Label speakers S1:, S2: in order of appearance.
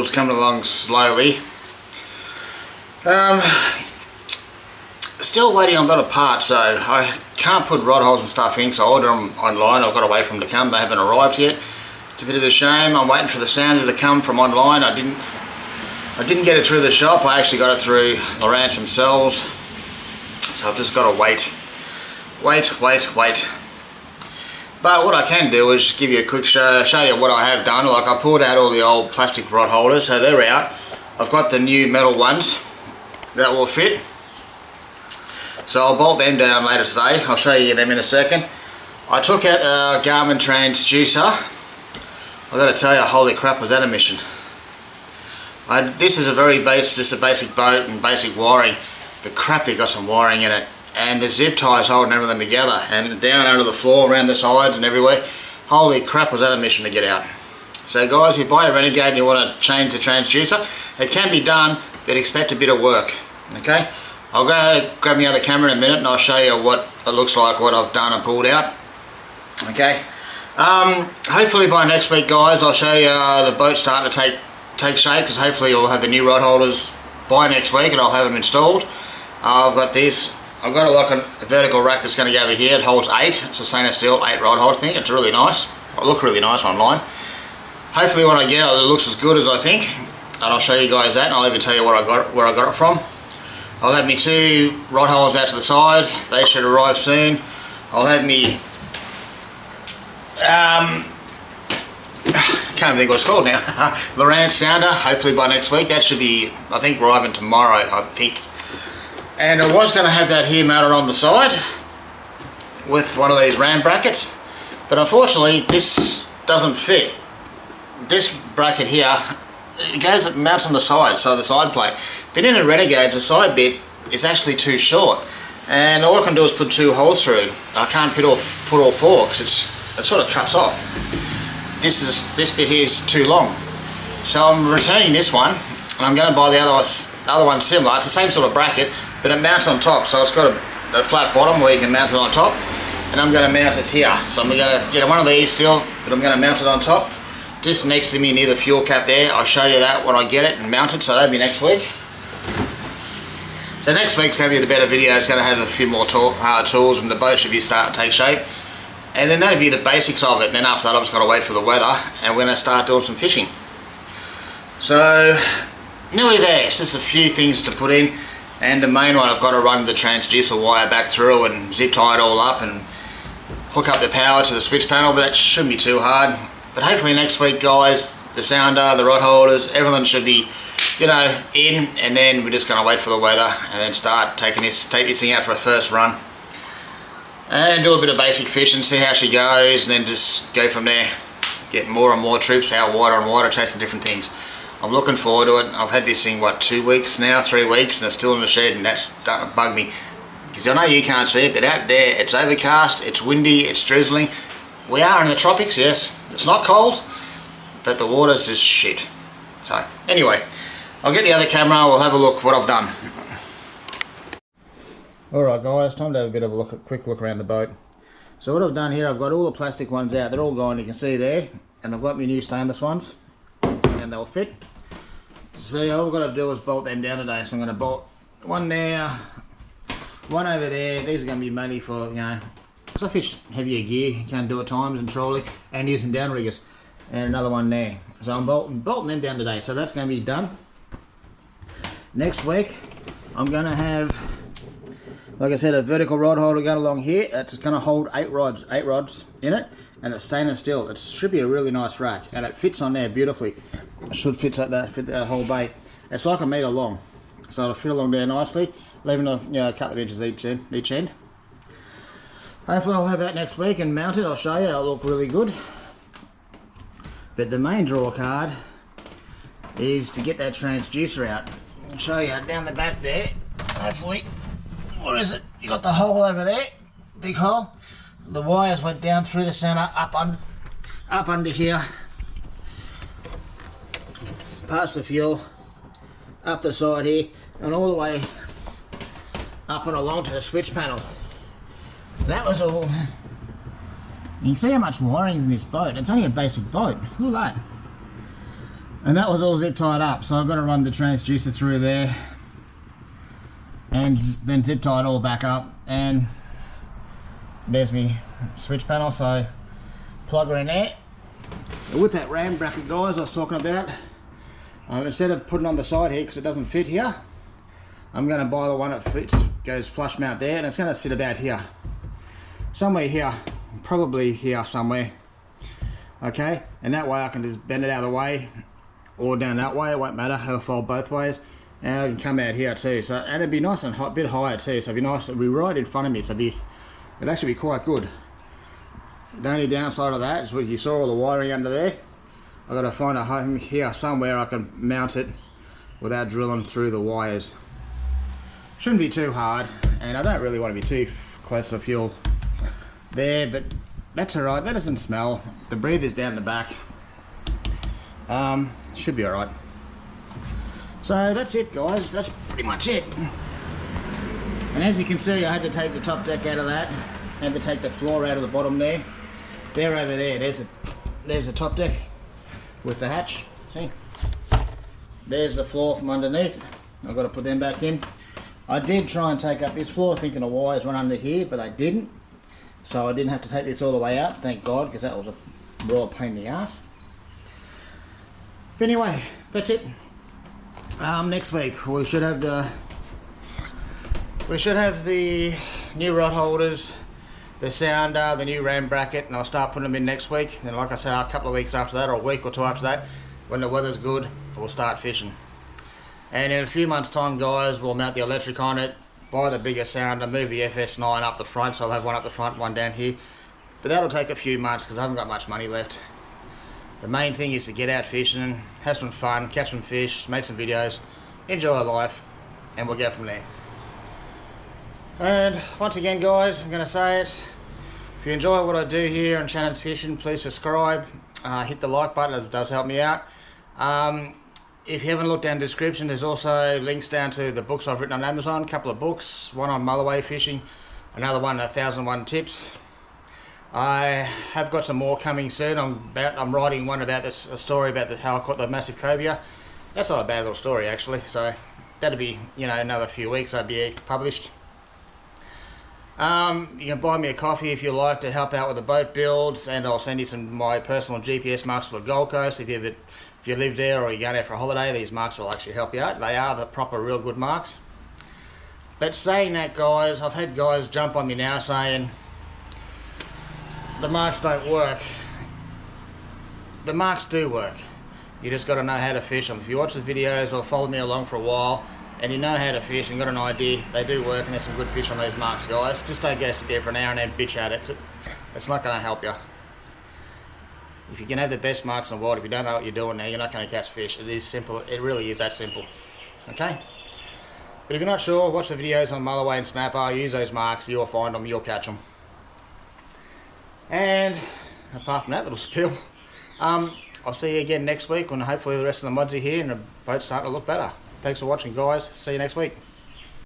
S1: It's coming along slowly. Still waiting on a lot of parts, so I can't put rod holes and stuff in, so I order them online. I've got to wait for them to come. They haven't arrived yet. It's a bit of a shame. I'm waiting for the sounder to come from online. I didn't get it through the shop. I actually got it through Lowrance themselves. So I've just got to wait. But what I can do is just give you a quick show you what I have done. Like, I pulled out all the old plastic rod holders, so they're out. I've got the new metal ones that will fit. So I'll bolt them down later today. I'll show you them in a second. I took out a Garmin Transducer. I've got to tell you, holy crap, was that a mission. This is a very just a basic boat and basic wiring. But crap, they got some wiring in it. And the zip ties holding everything together, and down under the floor, around the sides and everywhere. Holy crap, was that a mission to get out. So guys, if you buy a Renegade and you want to change the transducer, it can be done, but expect a bit of work. Okay, I'll go grab my other camera in a minute and I'll show you what it looks like, what I've done and pulled out. Okay, hopefully by next week, guys, I'll show you the boat starting to take shape, because hopefully we'll have the new rod holders by next week and I'll have them installed. I've got this. I've got a vertical rack that's going to go over here. It holds 8. It's a stainless steel 8 rod hold thing. It's really nice. It'll look really nice online. Hopefully when I get it, it looks as good as I think. And I'll show you guys that, and I'll even tell you where I got it from. I'll have me 2 rod holes out to the side. They should arrive soon. I'll have me can't think what it's called now. Lowrance sounder. Hopefully by next week. That should be, I think, arriving tomorrow, I think. And I was going to have that here mounted on the side with one of these ram brackets, but unfortunately this doesn't fit. This bracket here, it mounts on the side, so the side plate. But in a Renegade, the side bit is actually too short, and all I can do is put 2 holes through. I can't put all 4 because it sort of cuts off. This bit here is too long, so I'm returning this one, and I'm going to buy the other one similar. It's the same sort of bracket, but it mounts on top, so it's got a flat bottom where you can mount it on top, and I'm going to mount it here. So I'm going to get one of these still, but I'm going to mount it on top, just next to me near the fuel cap there. I'll show you that when I get it and mount it, so that'll be next week. So next week's going to be the better video. It's going to have a few more tools, and the boat should be starting to take shape. And then that'll be the basics of it, and then after that I've just got to wait for the weather, and we're going to start doing some fishing. So, nearly there. It's just a few things to put in. And the main one, I've got to run the transducer wire back through and zip tie it all up and hook up the power to the switch panel, but that shouldn't be too hard. But hopefully next week, guys, the sounder, the rod holders, everything should be, you know, in, and then we're just going to wait for the weather and then start take this thing out for a first run and do a bit of basic fishing, see how she goes, and then just go from there. Get more and more trips out, wider and wider, chasing different things. I'm looking forward to it. I've had this thing, what, 2 weeks now, 3 weeks, and it's still in the shed, and that's starting to bug me. Because I know you can't see it, but out there, it's overcast, it's windy, it's drizzling. We are in the tropics, yes. It's not cold, but the water's just shit. So, anyway, I'll get the other camera, we'll have a look what I've done. Alright guys, time to have a bit of a quick look around the boat. So what I've done here, I've got all the plastic ones out. They're all gone, you can see there. And I've got my new stainless ones, and they'll fit. So all I've got to do is bolt them down today. So I'm going to bolt one there, one over there. These are going to be mainly for, you know, because I fish heavier gear, you can't do at times, and trolley, and using downriggers. And another one there. So I'm bolting them down today. So that's going to be done. Next week, I'm going to have, like I said, a vertical rod holder going along here. It's going to hold 8 rods in it, and it's stainless steel. It should be a really nice rack, and it fits on there beautifully. It should fit that whole bait. It's like 1 metre long, so it'll fit along there nicely, leaving a couple of inches each end. Hopefully I'll have that next week and mount it. I'll show you. It'll look really good. But the main draw card is to get that transducer out. I'll show you down the back there. Hopefully, what is it? You got the hole over there, big hole. The wires went down through the centre, up under here, past the fuel, up the side here, and all the way up and along to the switch panel. That was all. You can see how much wiring is in this boat. It's only a basic boat. Look at that. And that was all zip tied up, so I've got to run the transducer through there and then zip tie it all back up. And there's me switch panel, so plug her in there. And with that ram bracket, guys, I was talking about, instead of putting on the side here because it doesn't fit here, I'm going to buy the one that fits, goes flush mount there, and it's going to sit about here, somewhere here, probably here somewhere. Okay, and that way I can just bend it out of the way or down that way, it won't matter, I'll fold both ways, and I can come out here too. So, and it'd be nice and a bit higher too, so it'd be nice, it'd be right in front of me, so it'd actually be quite good. The only downside of that is what you saw all the wiring under there. I've got to find a home here somewhere I can mount it without drilling through the wires. Shouldn't be too hard, and I don't really want to be too close to fuel there, but that's alright, that doesn't smell. The breather's down the back. Should be alright. So that's it, guys, that's pretty much it. And as you can see, I had to take the top deck out of that, had to take the floor out of the bottom there. They're over there, there's the top deck with the hatch, see? There's the floor from underneath, I've got to put them back in. I did try and take up this floor thinking the wires run under here, but they didn't. So I didn't have to take this all the way out, thank God, because that was a raw pain in the ass. But anyway, that's it. Next week we should have the new rod holders, the sounder, the new ram bracket, and I'll start putting them in next week. And like I said, a couple of weeks after that, or a week or two after that, when the weather's good, we'll start fishing. And in a few months' time, guys, we'll mount the electric on it, buy the bigger sounder, move the FS9 up the front, so I'll have one up the front, one down here. But that'll take a few months because I haven't got much money left. The main thing is to get out fishing, have some fun, catch some fish, make some videos, enjoy life, and we'll go from there. And once again, guys, I'm going to say it, if you enjoy what I do here on Shannon's Fishing, please subscribe, hit the like button as it does help me out. If you haven't looked down the description, there's also links down to the books I've written on Amazon, a couple of books, one on mulloway fishing, another one, 1001 tips. I have got some more coming soon. I'm writing one about this, a story about how I caught the massive cobia. That's not a bad little story actually, so that'll be, you know, another few weeks I'll be published. You can buy me a coffee if you like to help out with the boat builds, and I'll send you some of my personal GPS marks for the Gold Coast. If you live there or you're going there for a holiday, these marks will actually help you out. They are the proper real good marks. But saying that, guys, I've had guys jump on me now saying the marks don't work. The marks do work. You just got to know how to fish them. If you watch the videos or follow me along for a while and you know how to fish and got an idea, they do work, and there's some good fish on these marks, guys. Just don't go sit there for an hour and then bitch at it. It's not going to help you. If you can have the best marks on the water, if you don't know what you're doing now, you're not going to catch fish. It is simple. It really is that simple. Okay? But if you're not sure, watch the videos on mulloway and snapper. Use those marks. You'll find them. You'll catch them. And apart from that little spill, I'll see you again next week when hopefully the rest of the mods are here and the boat's starting to look better. Thanks for watching, guys. See you next week.